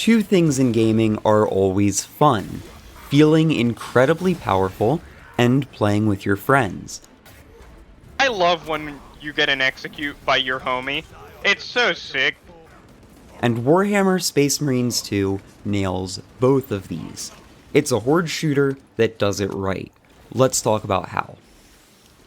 Two things in gaming are always fun: feeling incredibly powerful and playing with your friends. I love when you get an execute by your homie. It's so sick. And Warhammer Space Marines 2 nails both of these. It's a horde shooter that does it right. Let's talk about how.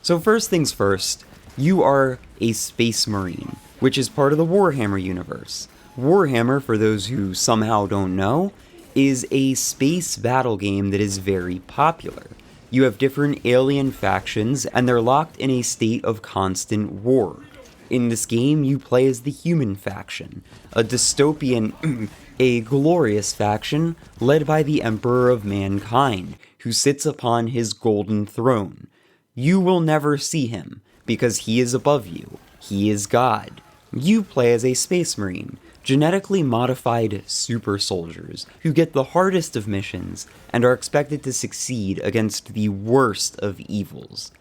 So first things first, you are a Space Marine, which is part of the Warhammer universe. Warhammer, for those who somehow don't know, is a space battle game that is very popular. You have different alien factions, and they're locked in a state of constant war. In this game, you play as the human faction, a dystopian, a glorious faction led by the Emperor of Mankind, who sits upon his golden throne. You will never see him, because he is above you. He is God. You play as a Space Marine, genetically modified super soldiers who get the hardest of missions and are expected to succeed against the worst of evils.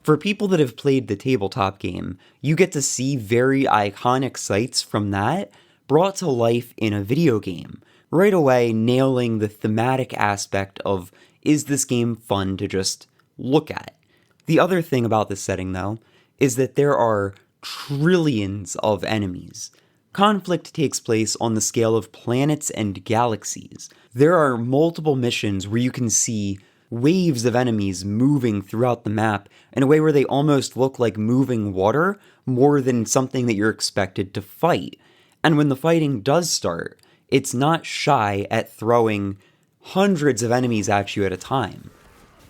For people that have played the tabletop game, you get to see very iconic sights from that brought to life in a video game, right away nailing the thematic aspect of, is this game fun to just look at? The other thing about this setting, though, is that there are trillions of enemies. Conflict takes place on the scale of planets and galaxies. There are multiple missions where you can see waves of enemies moving throughout the map in a way where they almost look like moving water more than something that you're expected to fight. And when the fighting does start, it's not shy at throwing hundreds of enemies at you at a time.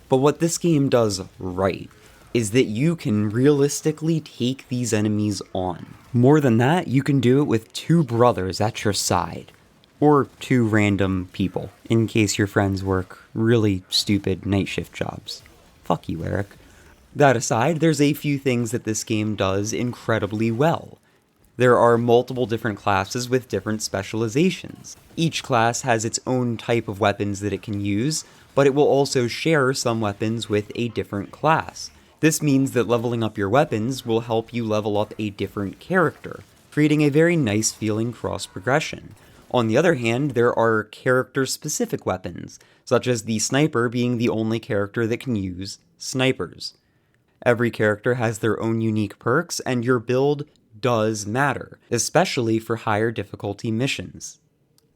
But what this game does right is that you can realistically take these enemies on. More than that, you can do it with two brothers at your side. Or two random people, in case your friends work really stupid night shift jobs. Fuck you, Eric. That aside, there's a few things that this game does incredibly well. There are multiple different classes with different specializations. Each class has its own type of weapons that it can use, but it will also share some weapons with a different class. This means that leveling up your weapons will help you level up a different character, creating a very nice feeling cross progression. On the other hand, there are character-specific weapons, such as the sniper being the only character that can use snipers. Every character has their own unique perks, and your build does matter, especially for higher difficulty missions.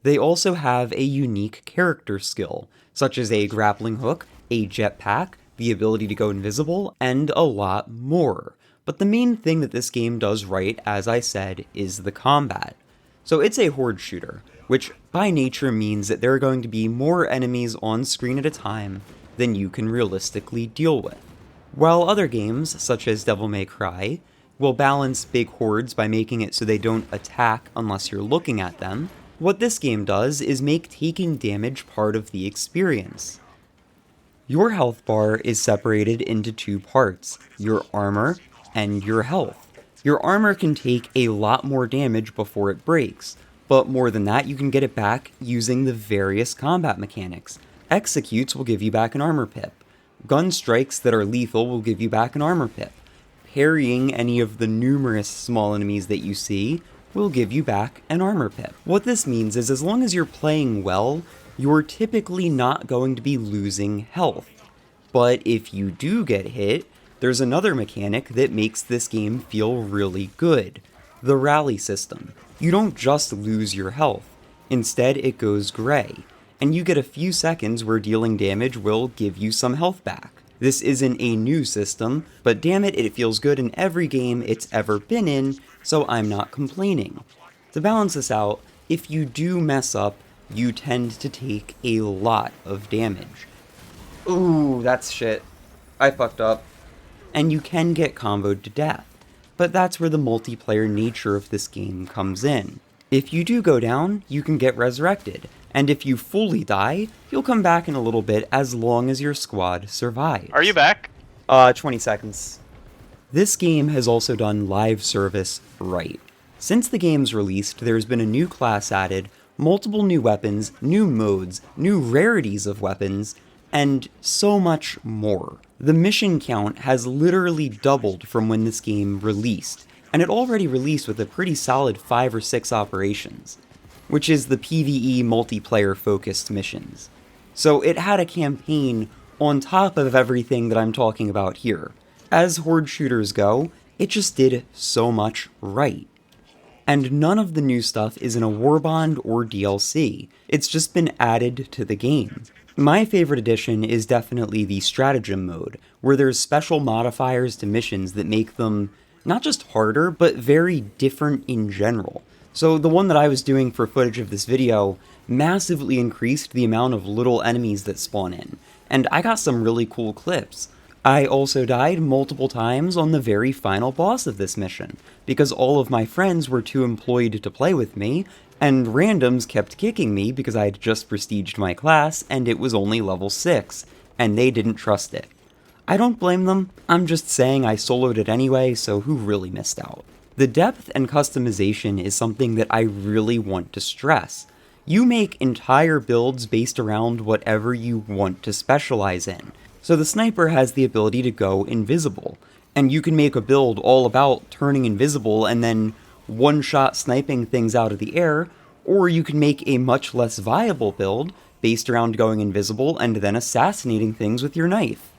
They also have a unique character skill, such as a grappling hook, a jetpack, the ability to go invisible, and a lot more. But the main thing that this game does right, as I said, is the combat. So it's a horde shooter, which by nature means that there are going to be more enemies on screen at a time than you can realistically deal with. While other games, such as Devil May Cry, will balance big hordes by making it so they don't attack unless you're looking at them, what this game does is make taking damage part of the experience. Your health bar is separated into two parts, your armor and your health. Your armor can take a lot more damage before it breaks, but more than that, you can get it back using the various combat mechanics. Executes will give you back an armor pip. Gun strikes that are lethal will give you back an armor pip. Parrying any of the numerous small enemies that you see will give you back an armor pip. What this means is as long as you're playing well, you're typically not going to be losing health. But if you do get hit, there's another mechanic that makes this game feel really good: the rally system. You don't just lose your health, instead it goes gray, and you get a few seconds where dealing damage will give you some health back. This isn't a new system, but damn it, it feels good in every game it's ever been in, so I'm not complaining. To balance this out, if you do mess up, you tend to take a lot of damage. Ooh, that's shit. I fucked up. And you can get comboed to death, but that's where the multiplayer nature of this game comes in. If you do go down, you can get resurrected, and if you fully die, you'll come back in a little bit as long as your squad survives. Are you back? 20 seconds. This game has also done live service right. Since the game's released, there's been a new class added, multiple new weapons, new modes, new rarities of weapons, and so much more. The mission count has literally doubled from when this game released, and it already released with a pretty solid 5 or 6 operations. which is the PvE multiplayer-focused missions. So it had a campaign on top of everything that I'm talking about here. As Horde shooters go, it just did so much right. And none of the new stuff is in a Warbond or DLC, it's just been added to the game. My favorite addition is definitely the stratagem mode, where there's special modifiers to missions that make them not just harder, but very different in general. So the one that I was doing for footage of this video massively increased the amount of little enemies that spawn in, and I got some really cool clips. I also died multiple times on the very final boss of this mission, because all of my friends were too employed to play with me, and randoms kept kicking me because I had just prestiged my class and it was only level 6, and they didn't trust it. I don't blame them, I'm just saying I soloed it anyway, so who really missed out? The depth and customization is something that I really want to stress. You make entire builds based around whatever you want to specialize in. So the sniper has the ability to go invisible, and you can make a build all about turning invisible and then one-shot sniping things out of the air, or you can make a much less viable build based around going invisible and then assassinating things with your knife.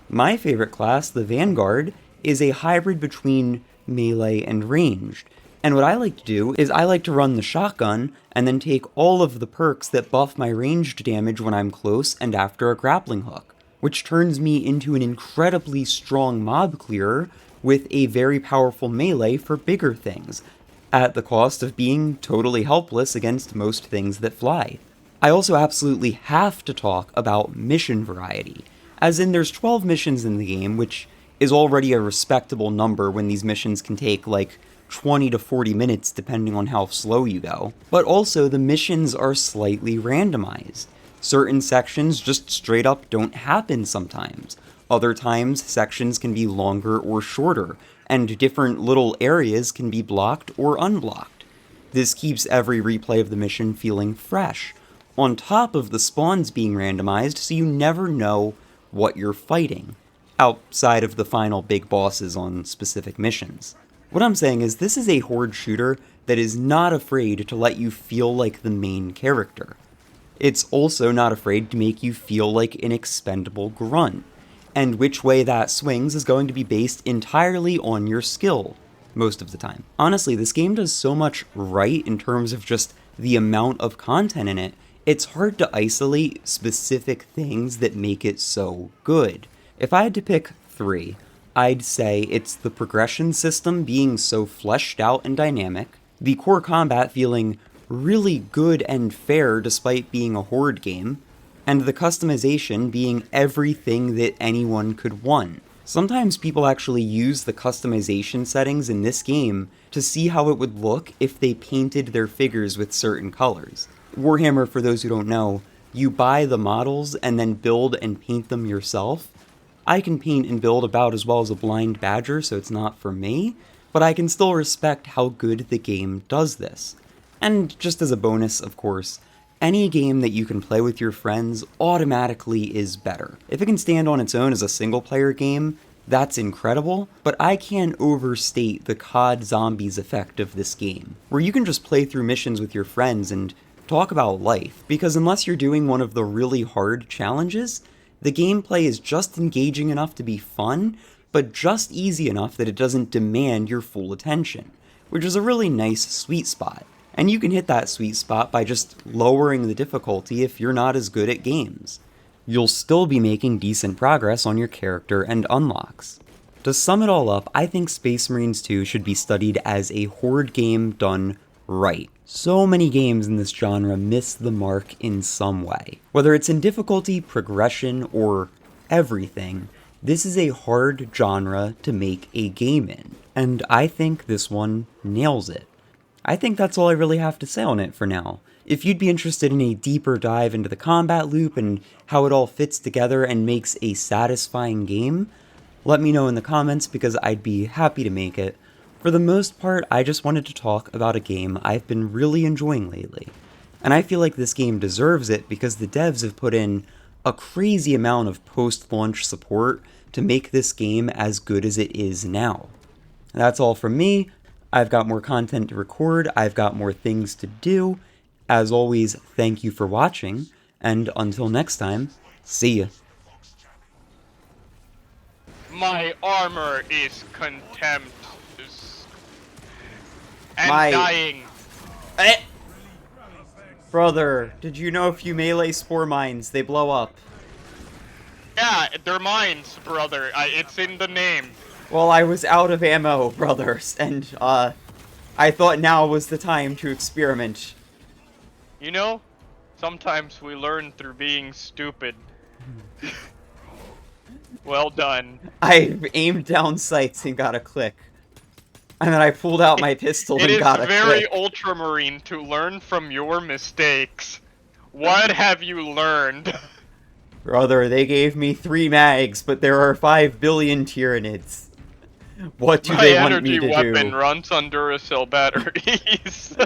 My favorite class, the Vanguard, is a hybrid between melee and ranged, and what I like to do is I like to run the shotgun and then take all of the perks that buff my ranged damage when I'm close and after a grappling hook, which turns me into an incredibly strong mob clearer with a very powerful melee for bigger things, at the cost of being totally helpless against most things that fly. I also absolutely have to talk about mission variety, as in there's 12 missions in the game, which is already a respectable number when these missions can take like 20 to 40 minutes depending on how slow you go, but also the missions are slightly randomized. Certain sections just straight up don't happen sometimes. Other times, sections can be longer or shorter, and different little areas can be blocked or unblocked. This keeps every replay of the mission feeling fresh, on top of the spawns being randomized so you never know what you're fighting, outside of the final big bosses on specific missions. What I'm saying is this is a Horde shooter that is not afraid to let you feel like the main character. It's also not afraid to make you feel like an expendable grunt, and which way that swings is going to be based entirely on your skill, most of the time. Honestly, this game does so much right in terms of just the amount of content in it, it's hard to isolate specific things that make it so good. If I had to pick 3, I'd say it's the progression system being so fleshed out and dynamic, the core combat feeling really good and fair despite being a Horde game, and the customization being everything that anyone could want. Sometimes people actually use the customization settings in this game to see how it would look if they painted their figures with certain colors. Warhammer, for those who don't know, you buy the models and then build and paint them yourself. I can paint and build about as well as a blind badger, so it's not for me, but I can still respect how good the game does this. And just as a bonus, of course, any game that you can play with your friends automatically is better. If it can stand on its own as a single-player game, that's incredible, but I can't overstate the COD Zombies effect of this game, where you can just play through missions with your friends and talk about life, because unless you're doing one of the really hard challenges, the gameplay is just engaging enough to be fun, but just easy enough that it doesn't demand your full attention, which is a really nice sweet spot. And you can hit that sweet spot by just lowering the difficulty if you're not as good at games. You'll still be making decent progress on your character and unlocks. To sum it all up, I think Space Marines 2 should be studied as a Horde game done right. So many games in this genre miss the mark in some way. Whether it's in difficulty, progression, or everything, this is a hard genre to make a game in, and I think this one nails it. I think that's all I really have to say on it for now. If you'd be interested in a deeper dive into the combat loop and how it all fits together and makes a satisfying game, let me know in the comments because I'd be happy to make it. For the most part, I just wanted to talk about a game I've been really enjoying lately. And I feel like this game deserves it because the devs have put in a crazy amount of post-launch support to make this game as good as it is now. That's all from me. I've got more content to record, I've got more things to do, as always, thank you for watching, and until next time, see ya. My armor is contempt. And My- dying. Brother, did you know if you melee spore mines, they blow up? Yeah, they're mines, brother. It's in the name. Well, I was out of ammo, brothers, and, I thought now was the time to experiment. You know, sometimes we learn through being stupid. Well done. I aimed down sights and got a click. And then I pulled out my pistol It and got a is very click. ultramarine to learn from your mistakes. What have you learned? Brother, they gave me 3 mags, but there are 5 billion Tyranids. What do My they want energy me to weapon do? runs on Duracell batteries.